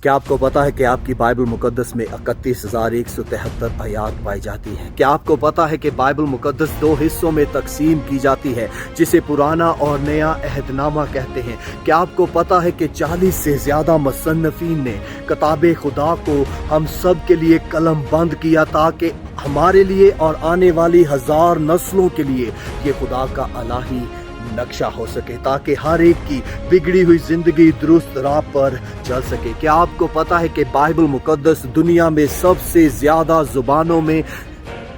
क्या आपको पता है कि आपकी बाइबल मुकद्दस में 31,173 आयात पाई जाती हैं? क्या आपको पता है कि बाइबल मुकद्दस 2 हिस्सों में तकसीम की जाती है, जिसे पुराना और नया अहदनामा कहते हैं? क्या आपको पता है कि 40 से ज़्यादा मुसन्निफ़ीन ने किताब खुदा को हम सब के लिए कलम बंद किया, ताकि हमारे लिए और आने वाली 1000 नस्लों के लिए ये खुदा का इलाही नक्शा हो सके, ताकि हर एक की बिगड़ी हुई जिंदगी दुरुस्त राह पर चल सके। क्या आपको पता है कि बाइबल मुकद्दस दुनिया में सबसे ज्यादा जुबानों में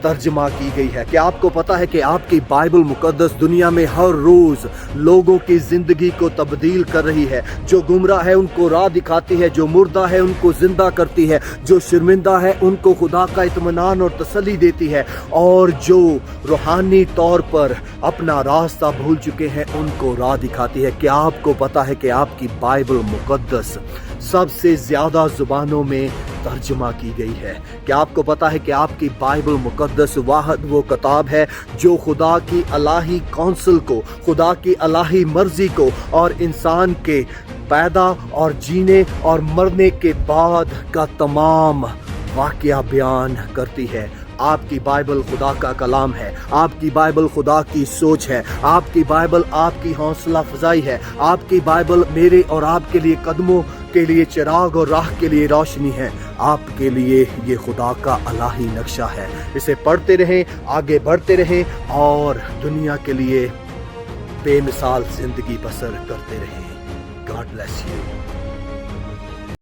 तर्जमा की गई है? क्या आपको पता है कि आपकी बाइबल मुकद्दस दुनिया में हर रोज लोगों की जिंदगी को तब्दील कर रही है? जो गुमराह है उनको राह दिखाती है, जो मुर्दा है उनको जिंदा करती है, जो शर्मिंदा है उनको खुदा का इत्मीनान और तसल्ली देती है, और जो रूहानी तौर पर अपना रास्ता भूल चुके हैं उनको राह दिखाती है। क्या आपको पता है कि आपकी बाइबल मुकद्दस सबसे ज्यादा जुबानों में तर्जुमा की गई है? क्या आपको पता है कि आपकी बाइबल मुकद्दस वाहिद वो किताब है जो खुदा की इलाही कौंसल को, खुदा की इलाही मर्जी को और इंसान के पैदा और जीने और मरने के बाद का तमाम वाक़या बयान करती है? आपकी बाइबल खुदा का कलाम है, आपकी बाइबल खुदा की सोच है, आपकी बाइबल आपकी हौसला अफजाई है, आपकी बाइबल मेरे और आपके लिए कदमों के लिए चिराग और राह के लिए रोशनी है। आपके लिए ये खुदा का इलाही नक्शा है। इसे पढ़ते रहें, आगे बढ़ते रहें और दुनिया के लिए बेमिसाल जिंदगी बसर करते रहें। God bless you.